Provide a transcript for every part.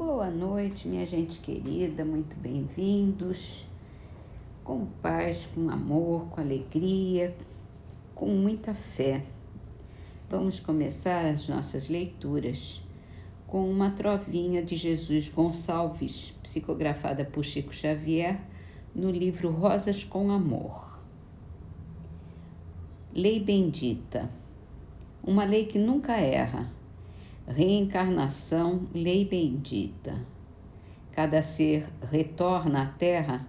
Boa noite, minha gente querida, muito bem-vindos. Com paz, com amor, com alegria, com muita fé. Vamos começar as nossas leituras com uma trovinha de Jesus Gonçalves, psicografada por Chico Xavier, no livro Rosas com Amor. Lei bendita, uma lei que nunca erra. Reencarnação, lei bendita. Cada ser retorna à Terra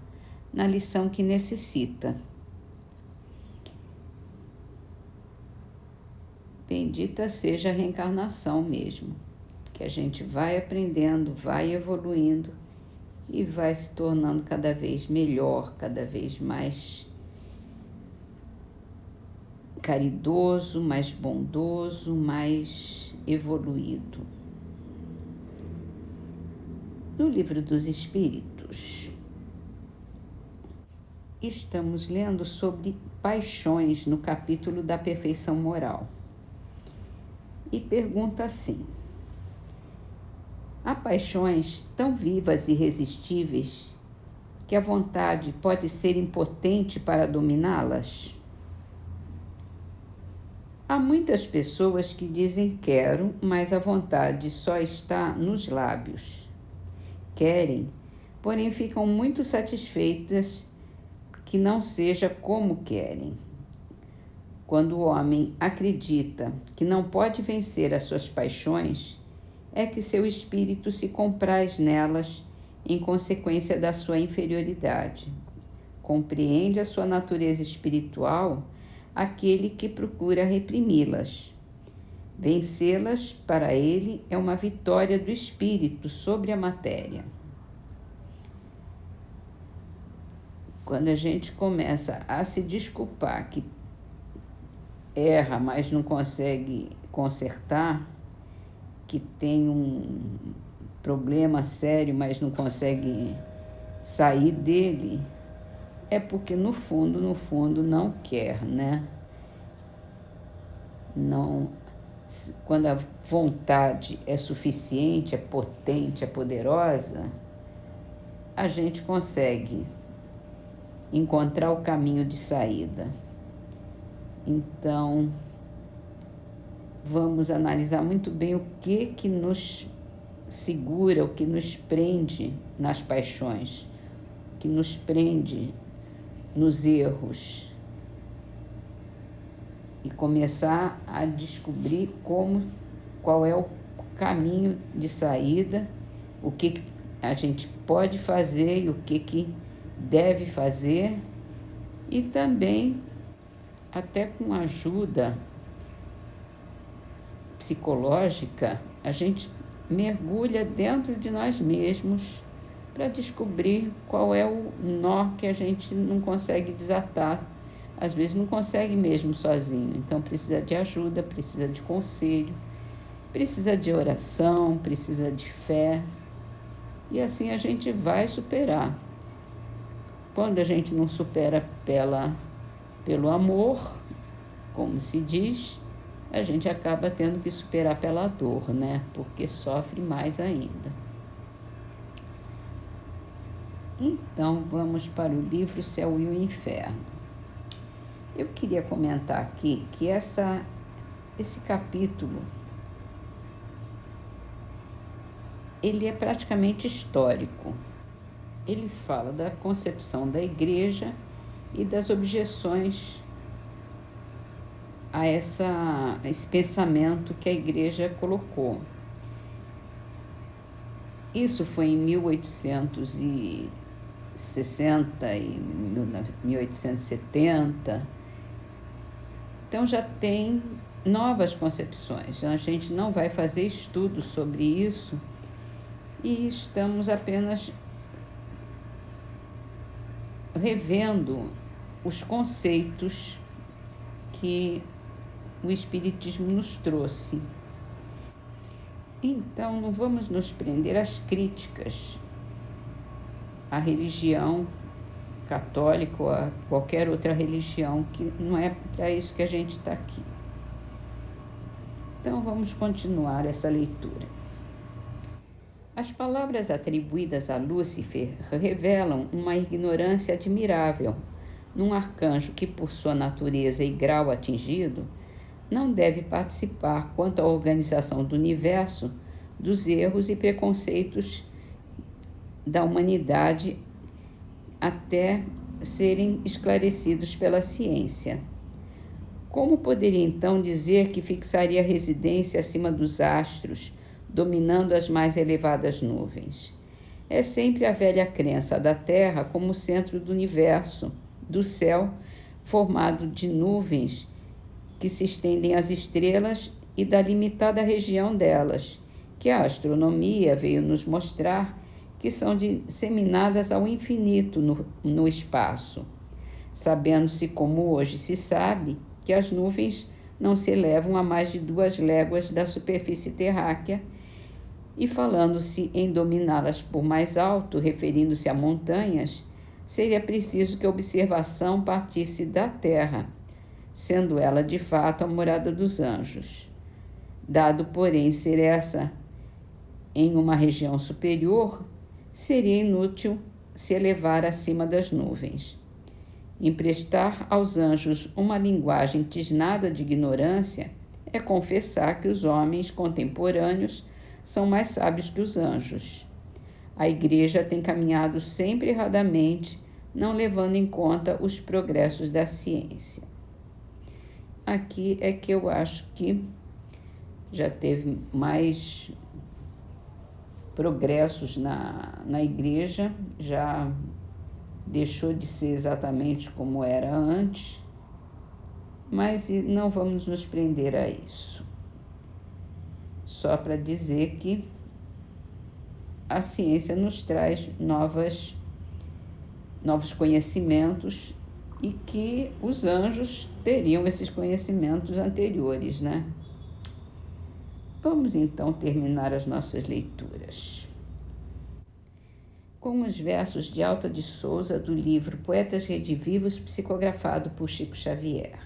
na lição que necessita. Bendita seja a reencarnação mesmo, que a gente vai aprendendo, vai evoluindo e vai se tornando cada vez melhor, cada vez mais caridoso, mais bondoso, mais evoluído. No Livro dos Espíritos, estamos lendo sobre paixões no capítulo da perfeição moral. E pergunta assim: há paixões tão vivas e irresistíveis que a vontade pode ser impotente para dominá-las? Há muitas pessoas que dizem quero, mas a vontade só está nos lábios. Querem, porém ficam muito satisfeitas que não seja como querem. Quando o homem acredita que não pode vencer as suas paixões, é que seu espírito se compraz nelas em consequência da sua inferioridade. Compreende a sua natureza espiritual aquele que procura reprimi-las. Vencê-las, para ele, é uma vitória do espírito sobre a matéria. Quando a gente começa a se desculpar que erra, mas não consegue consertar, que tem um problema sério, mas não consegue sair dele, é porque no fundo não quer, né? Não, quando a vontade é suficiente, é potente, é poderosa, a gente consegue encontrar o caminho de saída. Então, vamos analisar muito bem o que nos segura, o que nos prende nas paixões, o que nos prende nos erros, e começar a descobrir qual é o caminho de saída, o que a gente pode fazer e o que deve fazer, e também até com ajuda psicológica, a gente mergulha dentro de nós mesmos para descobrir qual é o nó que a gente não consegue desatar. Às vezes não consegue mesmo sozinho, então precisa de ajuda, precisa de conselho, precisa de oração, precisa de fé, e assim a gente vai superar. Quando a gente não supera pelo amor, como se diz, a gente acaba tendo que superar pela dor, né? Porque sofre mais ainda. Então, vamos para o livro Céu e o Inferno. Eu queria comentar aqui que esse capítulo, ele é praticamente histórico. Ele fala da concepção da igreja e das objeções a esse pensamento que a igreja colocou. Isso foi em 1860 e 1870. Então já tem novas concepções. A gente não vai fazer estudos sobre isso e estamos apenas revendo os conceitos que o Espiritismo nos trouxe. Então, não vamos nos prender às críticas à religião católica ou a qualquer outra religião, que não é para isso que a gente está aqui. Então, vamos continuar essa leitura. As palavras atribuídas a Lúcifer revelam uma ignorância admirável num arcanjo que, por sua natureza e grau atingido, não deve participar quanto à organização do universo dos erros e preconceitos da humanidade até serem esclarecidos pela ciência. Como poderia então dizer que fixaria residência acima dos astros, dominando as mais elevadas nuvens? É sempre a velha crença da Terra como centro do universo, do céu formado de nuvens que se estendem às estrelas e da limitada região delas, que a astronomia veio nos mostrar que são disseminadas ao infinito no espaço, sabendo-se, como hoje se sabe, que as nuvens não se elevam a mais de 2 léguas da superfície terráquea, e falando-se em dominá-las por mais alto, referindo-se a montanhas, seria preciso que a observação partisse da Terra, sendo ela de fato a morada dos anjos. Dado, porém, ser essa em uma região superior, seria inútil se elevar acima das nuvens. Emprestar aos anjos uma linguagem tisnada de ignorância é confessar que os homens contemporâneos são mais sábios que os anjos. A Igreja tem caminhado sempre erradamente, não levando em conta os progressos da ciência. Aqui é que eu acho que já teve mais progressos na Igreja, já deixou de ser exatamente como era antes, mas não vamos nos prender a isso. Só para dizer que a ciência nos traz novos conhecimentos e que os anjos teriam esses conhecimentos anteriores, né? Vamos então terminar as nossas leituras com os versos de Alta de Souza do livro Poetas Redivivos, psicografado por Chico Xavier.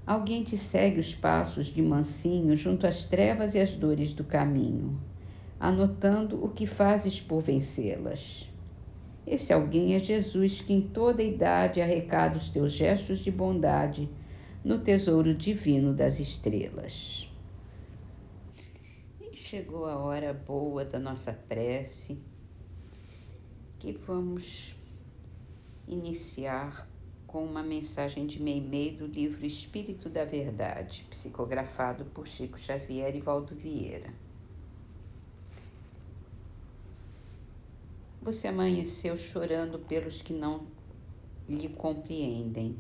Alguém te segue os passos de mansinho junto às trevas e às dores do caminho, anotando o que fazes por vencê-las. Esse alguém é Jesus, que em toda idade arrecada os teus gestos de bondade no tesouro divino das estrelas. E chegou a hora boa da nossa prece, que vamos iniciar com uma mensagem de Meimei do livro Espírito da Verdade, psicografado por Chico Xavier e Valdo Vieira. Você amanheceu chorando pelos que não lhe compreendem.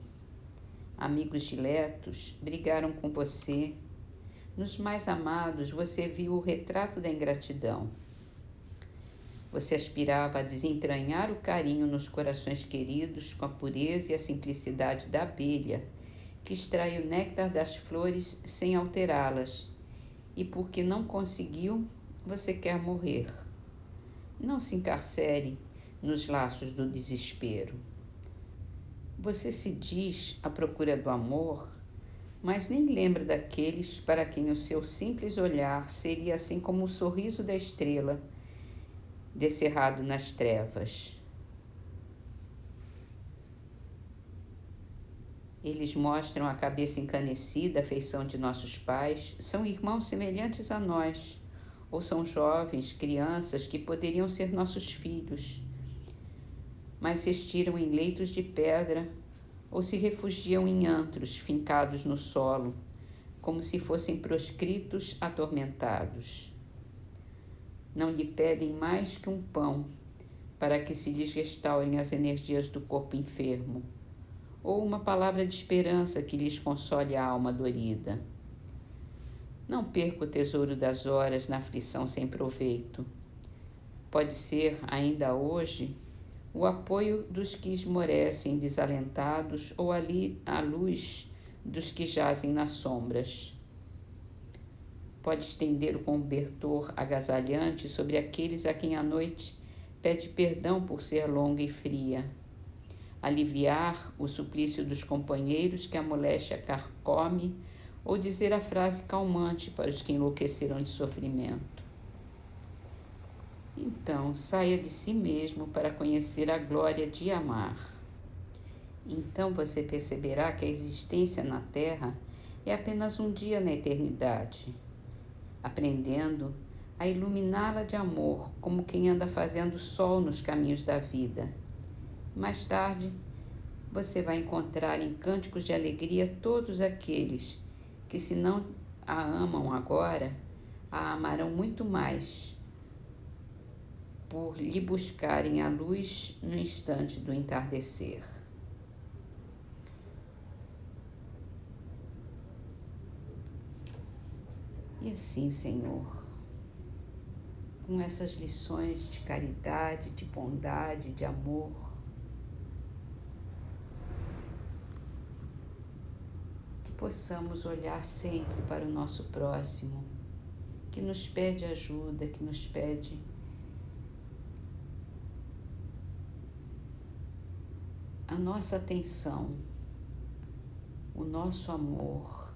Amigos diletos brigaram com você. Nos mais amados, você viu o retrato da ingratidão. Você aspirava a desentranhar o carinho nos corações queridos com a pureza e a simplicidade da abelha, que extrai o néctar das flores sem alterá-las. E porque não conseguiu, você quer morrer. Não se encarcere nos laços do desespero. Você se diz à procura do amor, mas nem lembra daqueles para quem o seu simples olhar seria assim como o sorriso da estrela descerrado nas trevas. Eles mostram a cabeça encanecida, a feição de nossos pais, são irmãos semelhantes a nós, ou são jovens, crianças que poderiam ser nossos filhos, mas se estiram em leitos de pedra ou se refugiam em antros fincados no solo, como se fossem proscritos atormentados. Não lhe pedem mais que um pão para que se lhes restaurem as energias do corpo enfermo, ou uma palavra de esperança que lhes console a alma dorida. Não perca o tesouro das horas na aflição sem proveito. Pode ser, ainda hoje, o apoio dos que esmorecem desalentados ou ali a luz dos que jazem nas sombras. Pode estender o cobertor agasalhante sobre aqueles a quem a noite pede perdão por ser longa e fria. Aliviar o suplício dos companheiros que a moléstia carcome ou dizer a frase calmante para os que enlouqueceram de sofrimento. Então, saia de si mesmo para conhecer a glória de amar. Então você perceberá que a existência na Terra é apenas um dia na eternidade, aprendendo a iluminá-la de amor, como quem anda fazendo sol nos caminhos da vida. Mais tarde, você vai encontrar em cânticos de alegria todos aqueles que, se não a amam agora, a amarão muito mais, por lhe buscarem a luz no instante do entardecer. E assim, Senhor, com essas lições de caridade, de bondade, de amor, que possamos olhar sempre para o nosso próximo, que nos pede ajuda, que nos pede a nossa atenção, o nosso amor,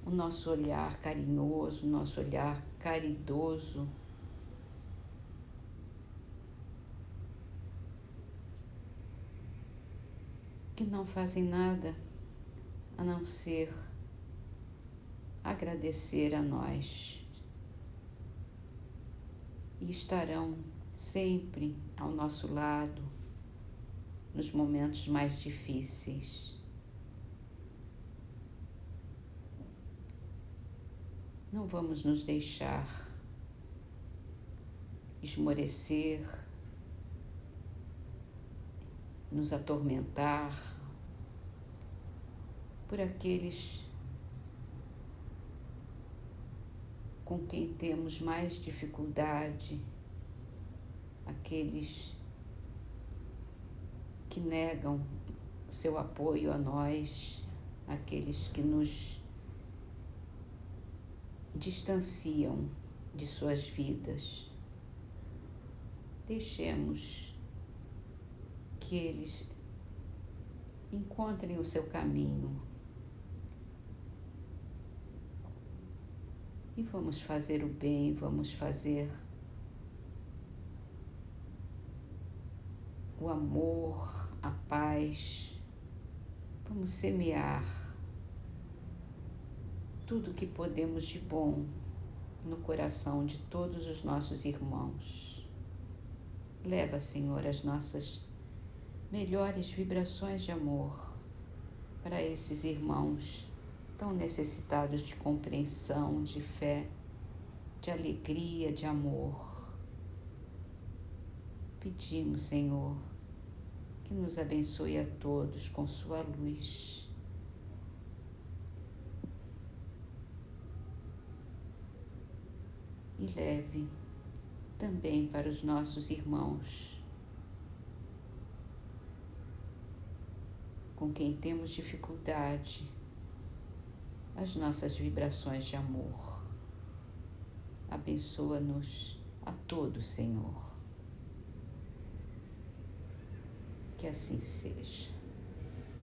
o nosso olhar carinhoso, o nosso olhar caridoso, que não fazem nada a não ser agradecer a nós e estarão sempre ao nosso lado nos momentos mais difíceis. Não vamos nos deixar esmorecer, nos atormentar por aqueles com quem temos mais dificuldade, aqueles que negam seu apoio a nós, aqueles que nos distanciam de suas vidas. Deixemos que eles encontrem o seu caminho e vamos fazer o bem, vamos fazer o amor, a paz, vamos semear tudo o que podemos de bom no coração de todos os nossos irmãos. Leva, Senhor, as nossas melhores vibrações de amor para esses irmãos tão necessitados de compreensão, de fé, de alegria, de amor. Pedimos, Senhor, que nos abençoe a todos com sua luz. E leve também para os nossos irmãos com quem temos dificuldade as nossas vibrações de amor. Abençoa-nos a todos, Senhor. Que assim seja.